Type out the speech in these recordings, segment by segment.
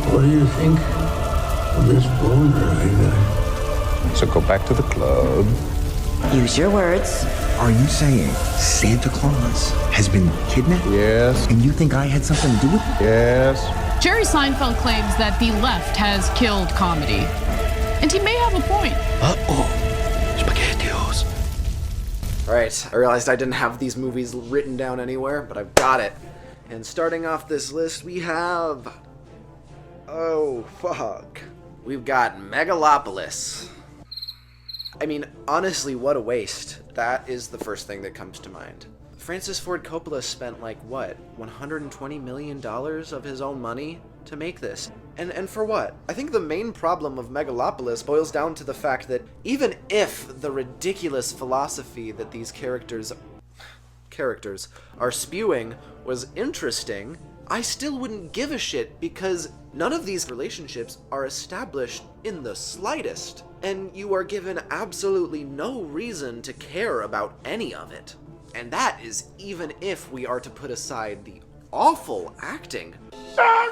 What do you think of this boner I got? So go back to the club. Use your words. Are you saying Santa Claus has been kidnapped? Yes. And you think I had something to do with it? Yes. Jerry Seinfeld claims that the left has killed comedy. And he may have a point. Uh-oh. SpaghettiOs. Alright, I realized I didn't have these movies written down anywhere, but I've got it. And starting off this list, we have... oh, fuck. We've got Megalopolis. I mean, honestly, what a waste. That is the first thing that comes to mind. Francis Ford Coppola spent, like, what, $120 million of his own money to make this. And for what? I think the main problem of Megalopolis boils down to the fact that even if the ridiculous philosophy that these characters are spewing was interesting, I still wouldn't give a shit because none of these relationships are established in the slightest, and you are given absolutely no reason to care about any of it. And that is even if we are to put aside the awful acting. No!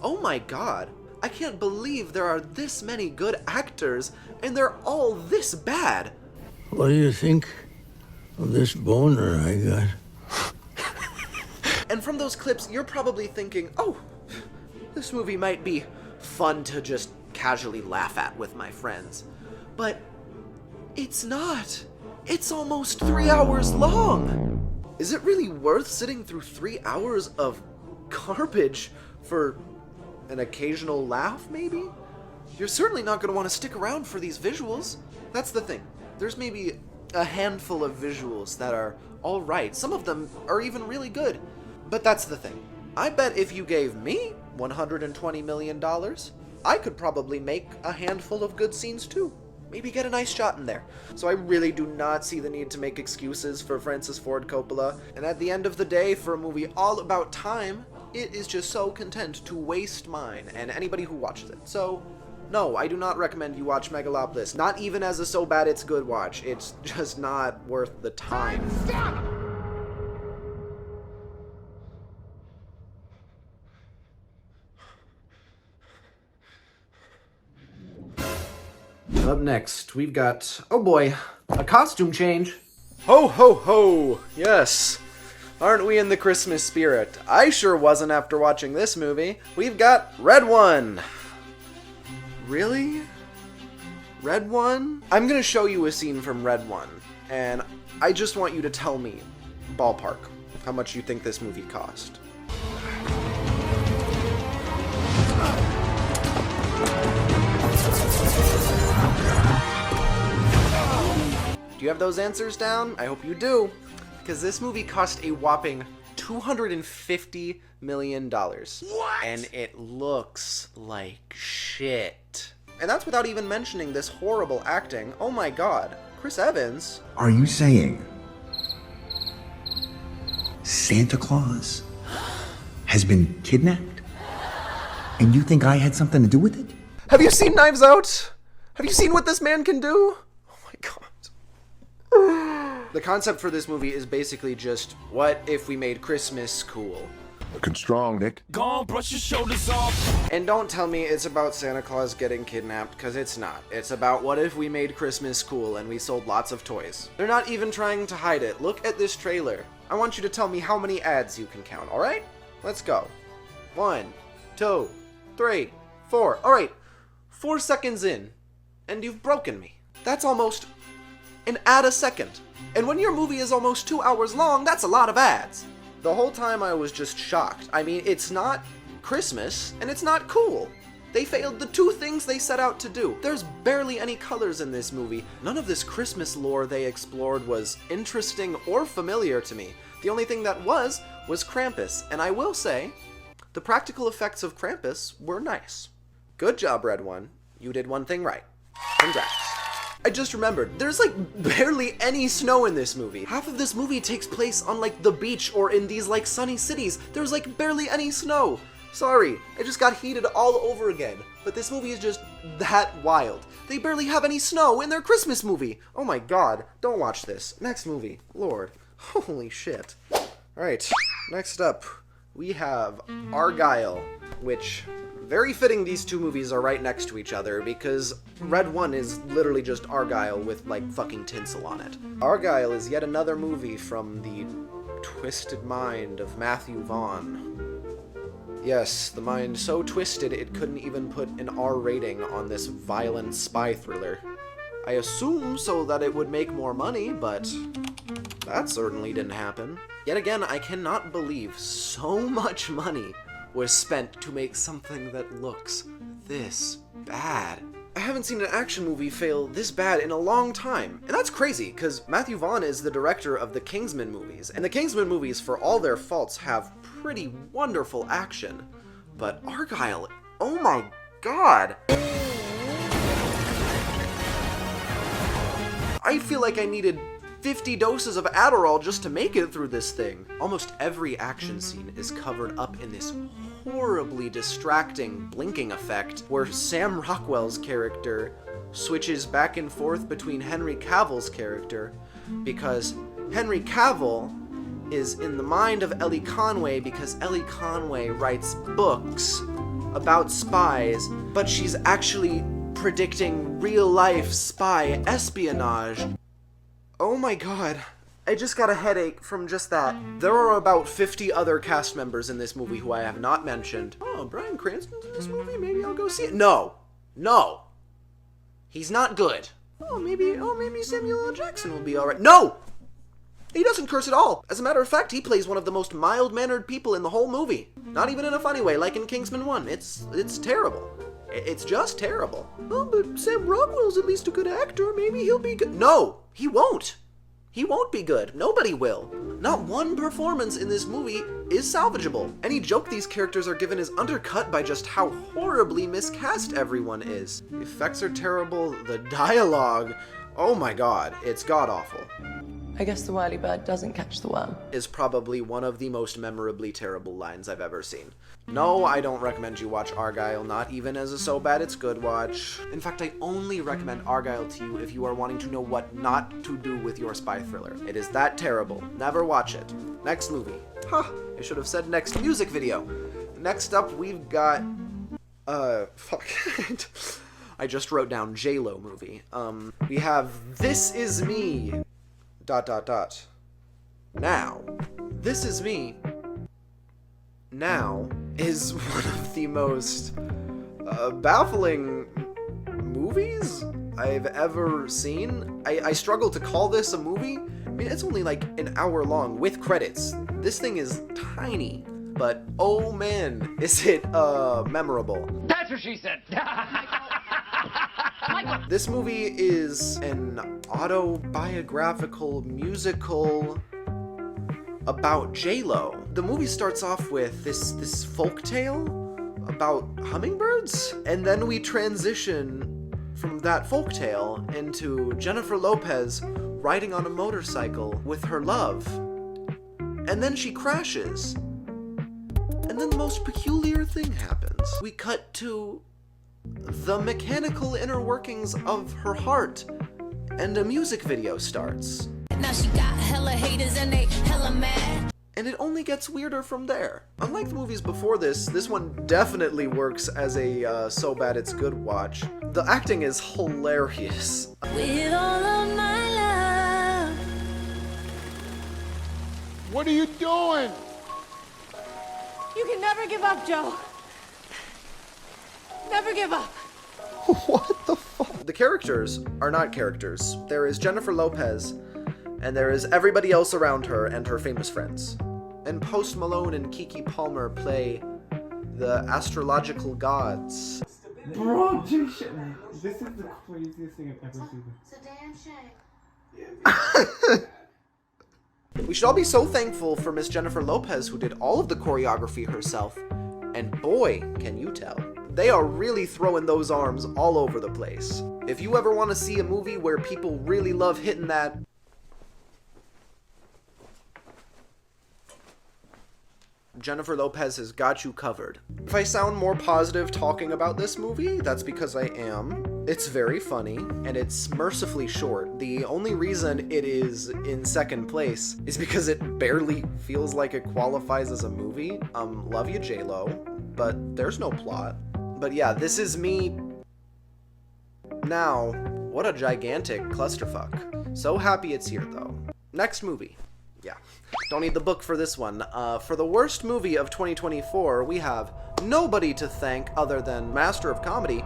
Oh my god, I can't believe there are this many good actors and they're all this bad. What do you think of this boner I got? And from those clips, you're probably thinking, oh, this movie might be fun to just casually laugh at with my friends. But it's not. It's almost 3 hours long. Is it really worth sitting through 3 hours of garbage for an occasional laugh, maybe? You're certainly not going to want to stick around for these visuals. That's the thing. There's maybe a handful of visuals that are alright. Some of them are even really good. But that's the thing. I bet if you gave me $120 million, I could probably make a handful of good scenes too. Maybe get a nice shot in there. So I really do not see the need to make excuses for Francis Ford Coppola. And at the end of the day, for a movie all about time, it is just so content to waste mine and anybody who watches it. So, no, I do not recommend you watch Megalopolis. Not even as a so bad it's good watch. It's just not worth the time. Stop! Up next, we've got, oh boy, a costume change. Ho, ho, ho! Yes. Aren't we in the Christmas spirit? I sure wasn't after watching this movie. We've got RedOne. Really? RedOne? I'm gonna show you a scene from RedOne, and I just want you to tell me, ballpark, how much you think this movie cost. Do you have those answers down? I hope you do, because this movie cost a whopping $250 million. What? And it looks like shit. And that's without even mentioning this horrible acting. Oh my god, Chris Evans. Are you saying Santa Claus has been kidnapped? And you think I had something to do with it? Have you seen Knives Out? Have you seen what this man can do? Oh my god. The concept for this movie is basically just, what if we made Christmas cool? Looking strong, Nick. Go on, brush your shoulders off. And don't tell me it's about Santa Claus getting kidnapped, because it's not. It's about what if we made Christmas cool and we sold lots of toys. They're not even trying to hide it. Look at this trailer. I want you to tell me how many ads you can count, alright? Let's go. 1, 2, 3, 4. Alright, 4 seconds in, and you've broken me. That's almost an ad a second. And when your movie is almost 2 hours long, that's a lot of ads. The whole time I was just shocked. I mean, it's not Christmas, and it's not cool. They failed the two things they set out to do. There's barely any colors in this movie. None of this Christmas lore they explored was interesting or familiar to me. The only thing that was Krampus, and I will say, the practical effects of Krampus were nice. Good job, RedOne. You did one thing right. Congrats. I just remembered, there's like barely any snow in this movie. Half of this movie takes place on like the beach or in these like sunny cities. There's like barely any snow. Sorry, I just got heated all over again. But this movie is just that wild. They barely have any snow in their Christmas movie. Oh my god, don't watch this. Next movie, Lord. Holy shit. Alright, next up, we have Argyle, which, very fitting these two movies are right next to each other because RedOne is literally just Argyle with like fucking tinsel on it. Argyle is yet another movie from the twisted mind of Matthew Vaughn. Yes, the mind so twisted it couldn't even put an R rating on this violent spy thriller. I assume so that it would make more money, but that certainly didn't happen. Yet again, I cannot believe so much money was spent to make something that looks this bad. I haven't seen an action movie fail this bad in a long time. And that's crazy, because Matthew Vaughn is the director of the Kingsman movies. And the Kingsman movies, for all their faults, have pretty wonderful action. But Argyle, oh my god! I feel like I needed 50 doses of Adderall just to make it through this thing. Almost every action scene is covered up in this horribly distracting blinking effect where Sam Rockwell's character switches back and forth between Henry Cavill's character because Henry Cavill is in the mind of Ellie Conway because Ellie Conway writes books about spies, but she's actually predicting real-life spy espionage. Oh my god, I just got a headache from just that. There are about 50 other cast members in this movie who I have not mentioned. Oh, Bryan Cranston's in this movie? Maybe I'll go see it. No. No. He's not good. Maybe Samuel L. Jackson will be alright. No! He doesn't curse at all. As a matter of fact, he plays one of the most mild-mannered people in the whole movie. Not even in a funny way, like in Kingsman 1. It's terrible. It's just terrible. Oh, but Sam Rockwell's at least a good actor. Maybe he'll be good. No, he won't. He won't be good. Nobody will. Not one performance in this movie is salvageable. Any joke these characters are given is undercut by just how horribly miscast everyone is. The effects are terrible. The dialogue, oh my god, it's god-awful. I guess the whirly bird doesn't catch the worm. Is probably one of the most memorably terrible lines I've ever seen. No, I don't recommend you watch Argyle, not even as a so bad it's good watch. In fact, I only recommend Argyle to you if you are wanting to know what not to do with your spy thriller. It is that terrible. Never watch it. Next movie. I should have said next music video. Next up, we've got... fuck. I just wrote down J-Lo movie. We have This Is Me... ... Now, This Is Me Now is one of the most baffling movies I've ever seen. I struggle to call this a movie. I mean, it's only like an hour long with credits. This thing is tiny, but oh man, is it memorable. That's what she said. This movie is an autobiographical musical about J-Lo. The movie starts off with this folktale about hummingbirds, and then we transition from that folktale into Jennifer Lopez riding on a motorcycle with her love. And then she crashes. And then the most peculiar thing happens. We cut to the mechanical inner workings of her heart, and a music video starts. Now she got hella haters and they hella mad. And it only gets weirder from there. Unlike the movies before this one definitely works as a so bad it's good watch. The acting is hilarious. With all of my love. What are you doing? You can never give up, Joe. Never give up. What the fuck? The characters are not characters. There is Jennifer Lopez, and there is everybody else around her and her famous friends. And Post Malone and Keke Palmer play the astrological gods. Bro, this is the craziest thing I've ever seen. It's a damn shame. We should all be so thankful for Miss Jennifer Lopez, who did all of the choreography herself. And boy, can you tell. They are really throwing those arms all over the place. If you ever want to see a movie where people really love hitting that... Jennifer Lopez has got you covered. If I sound more positive talking about this movie, that's because I am. It's very funny, and it's mercifully short. The only reason it is in second place is because it barely feels like it qualifies as a movie. Love you, J-Lo, but there's no plot. But yeah, this is me. Now, what a gigantic clusterfuck. So happy it's here, though. Next movie. Yeah, don't need the book for this one. For the worst movie of 2024, we have nobody to thank other than Master of Comedy,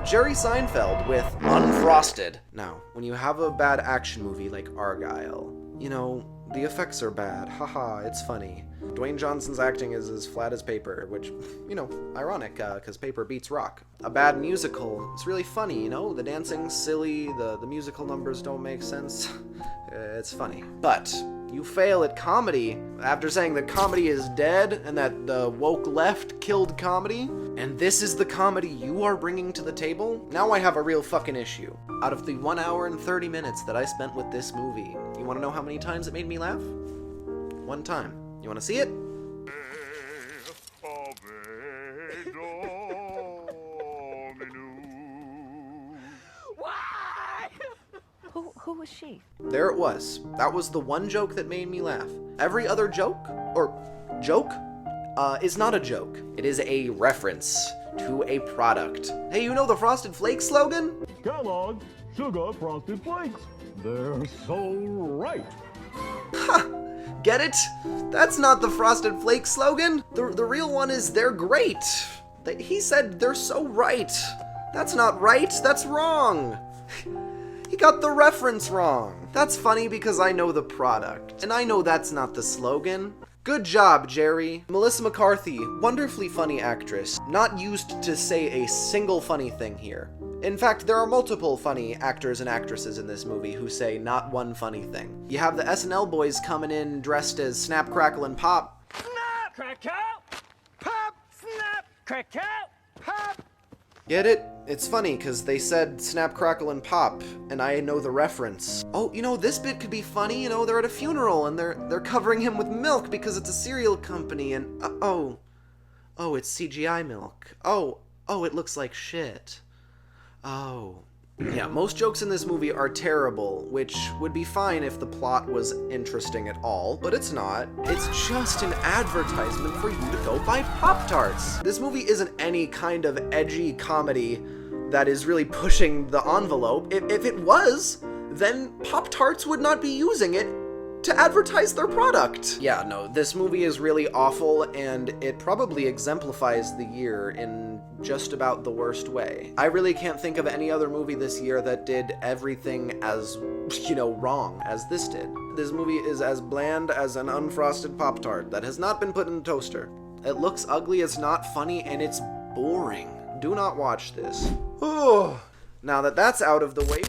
Jerry Seinfeld with Unfrosted. Now, when you have a bad action movie like Argyle, you know, the effects are bad. Haha, it's funny. Dwayne Johnson's acting is as flat as paper, which, you know, ironic, because paper beats rock. A bad musical, it's really funny, you know? The dancing's silly, the musical numbers don't make sense. It's funny. But you fail at comedy after saying that comedy is dead and that the woke left killed comedy, and this is the comedy you are bringing to the table? Now I have a real fucking issue. Out of the 1 hour and 30 minutes that I spent with this movie, you want to know how many times it made me laugh? One time. You want to see it? Who was she? There it was. That was the one joke that made me laugh. Every other joke, is not a joke. It is a reference to a product. Hey, you know the Frosted Flakes slogan? Kellogg's Sugar Frosted Flakes. They're so right. Ha! Get it? That's not the Frosted Flakes slogan. The real one is they're great. He said they're so right. That's not right. That's wrong. He got the reference wrong. That's funny because I know the product, and I know that's not the slogan. Good job, Jerry. Melissa McCarthy, wonderfully funny actress, not used to say a single funny thing here. In fact, there are multiple funny actors and actresses in this movie who say not one funny thing. You have the SNL boys coming in dressed as Snap, Crackle, and Pop. Snap, crackle, pop, snap, crackle, pop. Get it? It's funny, because they said Snap, Crackle, and Pop, and I know the reference. Oh, you know, this bit could be funny, you know, they're at a funeral, and they're covering him with milk because it's a cereal company, and, oh, it's CGI milk. Oh, it looks like shit. Oh. Yeah, most jokes in this movie are terrible, which would be fine if the plot was interesting at all, but it's not. It's just an advertisement for you to go buy Pop-Tarts. This movie isn't any kind of edgy comedy that is really pushing the envelope. If it was, then Pop-Tarts would not be using it to advertise their product. Yeah, no, this movie is really awful, and it probably exemplifies the year in just about the worst way. I really can't think of any other movie this year that did everything as, you know, wrong as this did. This movie is as bland as an unfrosted Pop-Tart that has not been put in a toaster. It looks ugly, it's not funny, and it's boring. Do not watch this. Oh. Now that that's out of the way,